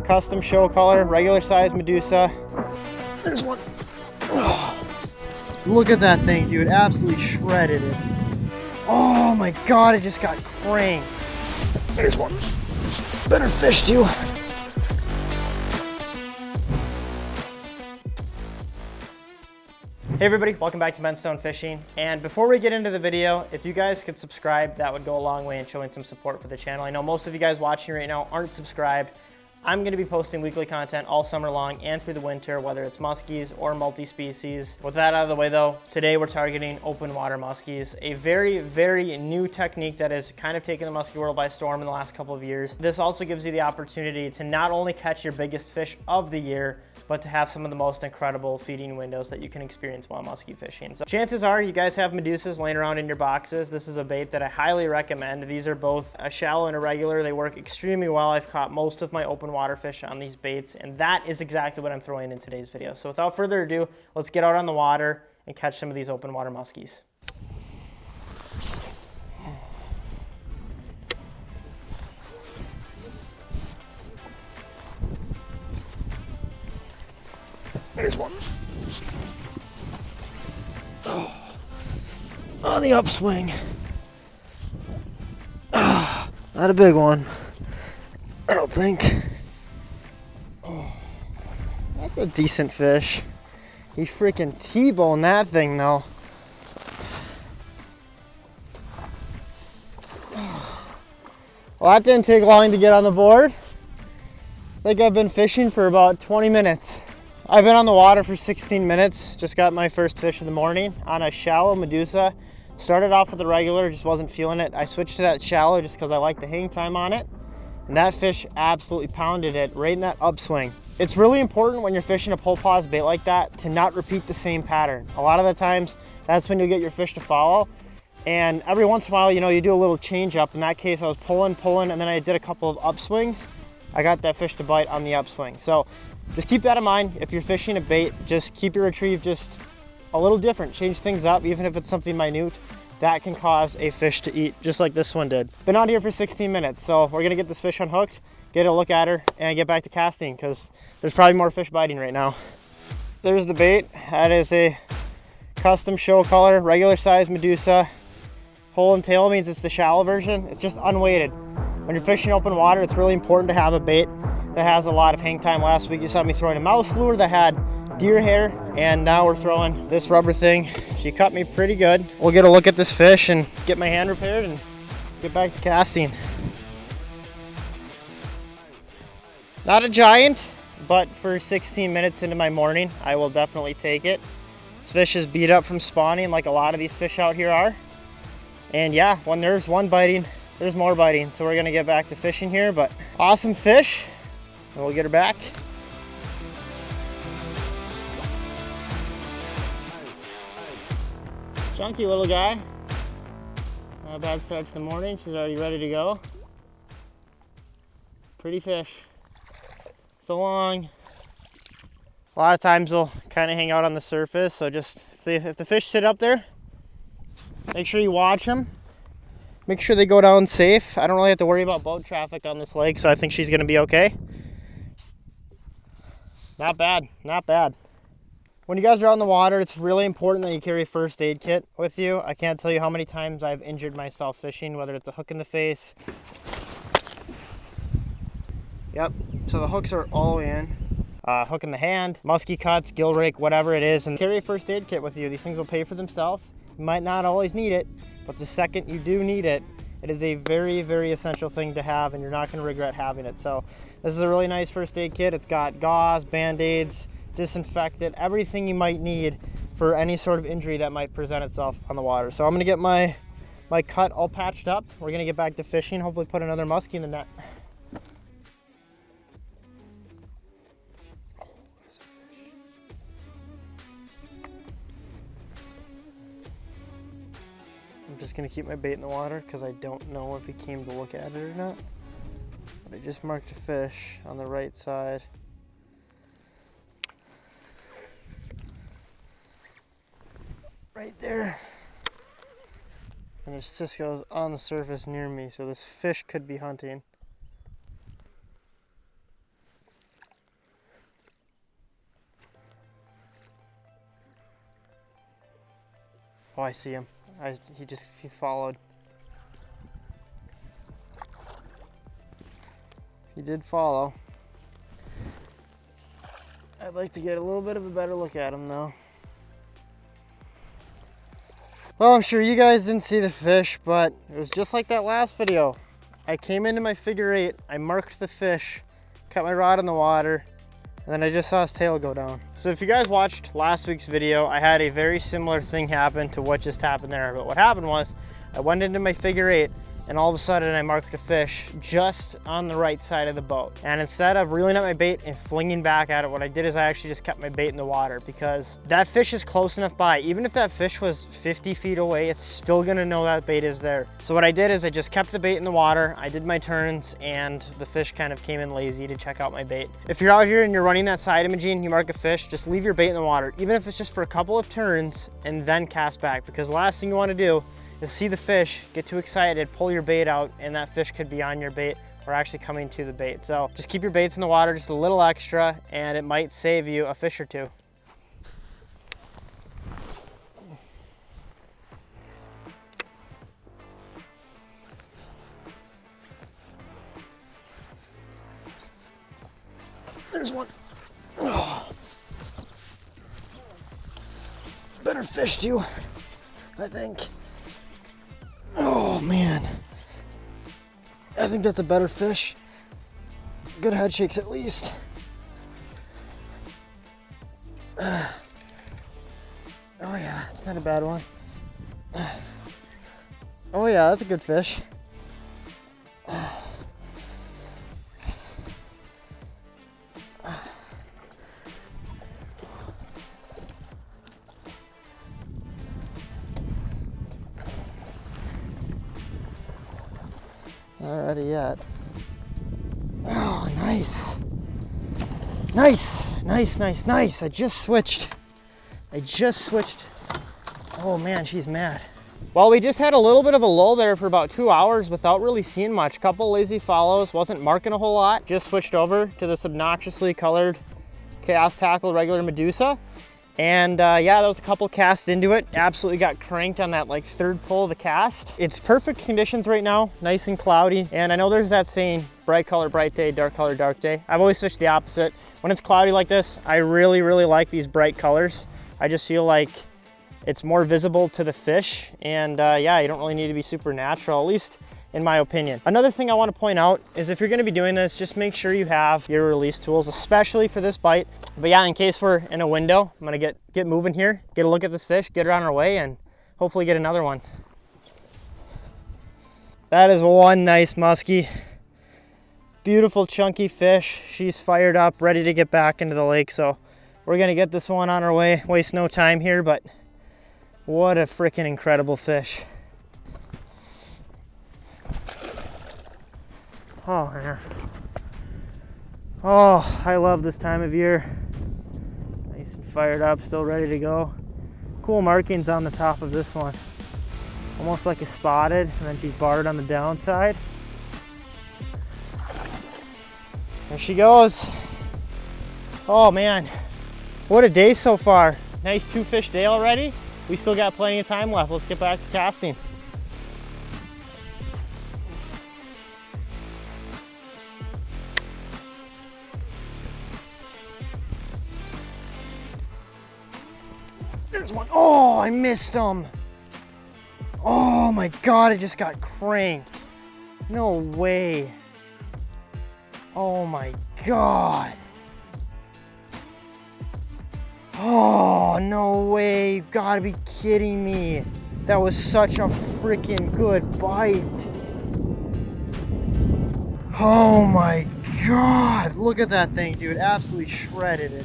custom show color, regular size Medussa. There's one. Oh, look at that thing, dude. Absolutely shredded it. Oh my God, it just got cranked. There's one. Better fish too. Hey everybody, welcome back to Bentstone Fishing. And before we get into the video, if you guys could subscribe, that would go a long way in showing some support for the channel. I know most of you guys watching right now aren't subscribed. I'm going to be posting weekly content all summer long and through the winter, whether it's muskies or multi-species. With that out of the way though, today we're targeting open water muskies, a very, very new technique that has kind of taken the muskie world by storm in the last couple of years. This also gives you the opportunity to not only catch your biggest fish of the year, but to have some of the most incredible feeding windows that you can experience while muskie fishing. So chances are you guys have Medussas laying around in your boxes. This is a bait that I highly recommend. These are both a shallow and a regular. They work extremely well. I've caught most of my open water fish on these baits, and that is exactly what I'm throwing in today's video. So without further ado, let's get out on the water and catch some of these open water muskies. There's one. Oh, on the upswing. Oh, not a big one, I don't think. Oh, that's a decent fish. He freaking T-boned that thing though. Well, that didn't take long to get on the board. I think I've been fishing for about 20 minutes. I've been on the water for 16 minutes. Just got my first fish of the morning on a shallow Medussa. Started off with a regular, just wasn't feeling it. I switched to that shallow just because I like the hang time on it. And that fish absolutely pounded it right in that upswing. It's really important when you're fishing a pull pause bait like that to not repeat the same pattern. A lot of the times, that's when you get your fish to follow. And every once in a while, you know, you do a little change up. In that case, I was pulling, and then I did a couple of upswings. I got that fish to bite on the upswing. So just keep that in mind. If you're fishing a bait, just keep your retrieve just a little different. Change things up, even if it's something minute. That can cause a fish to eat, just like this one did. Been out here for 16 minutes, so we're gonna get this fish unhooked, get a look at her, and get back to casting, because there's probably more fish biting right now. There's the bait. That is a custom show color, regular size Medussa. Hole and tail means it's the shallow version. It's just unweighted. When you're fishing open water, it's really important to have a bait that has a lot of hang time. Last week you saw me throwing a mouse lure that had deer hair, and now we're throwing this rubber thing. She cut me pretty good. We'll get a look at this fish and get my hand repaired and get back to casting. Not a giant, but for 16 minutes into my morning, I will definitely take it. This fish is beat up from spawning like a lot of these fish out here are. And yeah, when there's one biting, there's more biting. So we're gonna get back to fishing here, but awesome fish, and we'll get her back. Chunky little guy. Not a bad start to the morning. She's already ready to go. Pretty fish. So long. A lot of times they'll kind of hang out on the surface, so just if the fish sit up there, make sure you watch them. Make sure they go down safe. I don't really have to worry about boat traffic on this lake, so I think she's gonna be okay. Not bad, not bad. When you guys are out in the water, it's really important that you carry a first aid kit with you. I can't tell you how many times I've injured myself fishing, whether it's a hook in the face. Yep, so the hooks are all in. Hook in the hand, muskie cuts, gill rake, whatever it is, and carry a first aid kit with you. These things will pay for themselves. You might not always need it, but the second you do need it, it is a very, very essential thing to have, and you're not gonna regret having it. So this is a really nice first aid kit. It's got gauze, band-aids, disinfectant, everything you might need for any sort of injury that might present itself on the water. So I'm gonna get my cut all patched up. We're gonna get back to fishing, hopefully put another muskie in the net. I'm just gonna keep my bait in the water because I don't know if he came to look at it or not. But I just marked a fish on the right side. Right there. And there's Cisco's on the surface near me, so this fish could be hunting. Oh, I see him. He followed. He did follow. I'd like to get a little bit of a better look at him though. Well, I'm sure you guys didn't see the fish, but it was just like that last video. I came into my figure 8, I marked the fish, cut my rod in the water, and then I just saw his tail go down. So if you guys watched last week's video, I had a very similar thing happen to what just happened there. But what happened was, I went into my figure 8, and all of a sudden I marked a fish just on the right side of the boat. And instead of reeling up my bait and flinging back at it, what I did is I actually just kept my bait in the water, because that fish is close enough by. Even if that fish was 50 feet away, it's still gonna know that bait is there. So what I did is I just kept the bait in the water, I did my turns, and the fish kind of came in lazy to check out my bait. If you're out here and you're running that side imaging, you mark a fish, just leave your bait in the water, even if it's just for a couple of turns, and then cast back, because the last thing you wanna do is see the fish, get too excited, pull your bait out, and that fish could be on your bait or actually coming to the bait. So just keep your baits in the water just a little extra, and it might save you a fish or two. There's one. Oh. Better fish too, I think. Oh man, I think that's a better fish. Good head shakes at least. Oh yeah, it's not a bad one. Oh yeah, that's a good fish. Not ready yet. Oh, nice. Nice, nice, nice, nice. I just switched. Oh man, she's mad. Well, we just had a little bit of a lull there for about 2 hours without really seeing much. Couple lazy follows, wasn't marking a whole lot. Just switched over to this obnoxiously colored Chaos Tackle regular Medussa. And yeah, there was a couple casts into it. Absolutely got cranked on that like third pull of the cast. It's perfect conditions right now, nice and cloudy. And I know there's that saying, bright color, bright day, dark color, dark day. I've always fished the opposite. When it's cloudy like this, I really, really like these bright colors. I just feel like it's more visible to the fish. And yeah, you don't really need to be super natural, at least in my opinion. Another thing I want to point out is if you're going to be doing this, just make sure you have your release tools, especially for this bite. But yeah, in case we're in a window, I'm gonna get moving here, get a look at this fish, get her on our way, and hopefully get another one. That is one nice muskie. Beautiful chunky fish. She's fired up, ready to get back into the lake. So we're gonna get this one on our way. Waste no time here, but what a freaking incredible fish. Oh man. Oh, I love this time of year. Nice and fired up, still ready to go. Cool markings on the top of this one. Almost like a spotted, and then she's barred on the downside. There she goes. Oh man, what a day so far. Nice 2-fish day already. We still got plenty of time left. Let's get back to casting. There's one. Oh, I missed him. Oh my God, I just got cranked. No way. Oh my God. Oh, no way. You've got to be kidding me. That was such a freaking good bite. Oh my God. Look at that thing, dude. Absolutely shredded it.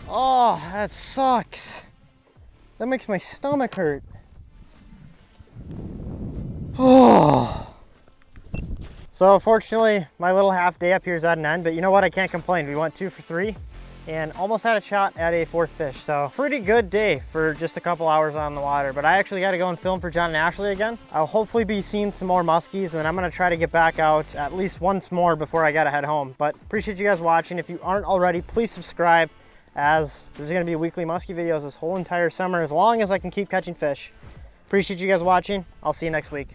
Oh, that sucks. That makes my stomach hurt. Oh. So fortunately, my little half day up here is at an end, but you know what? I can't complain. We went 2 for 3 and almost had a shot at a 4th fish. So pretty good day for just a couple hours on the water, but I actually got to go and film for John and Ashley again. I'll hopefully be seeing some more muskies, and I'm going to try to get back out at least once more before I got to head home. But appreciate you guys watching. If you aren't already, please subscribe. as there's gonna be weekly muskie videos this whole entire summer, as long as I can keep catching fish. Appreciate you guys watching. I'll see you next week.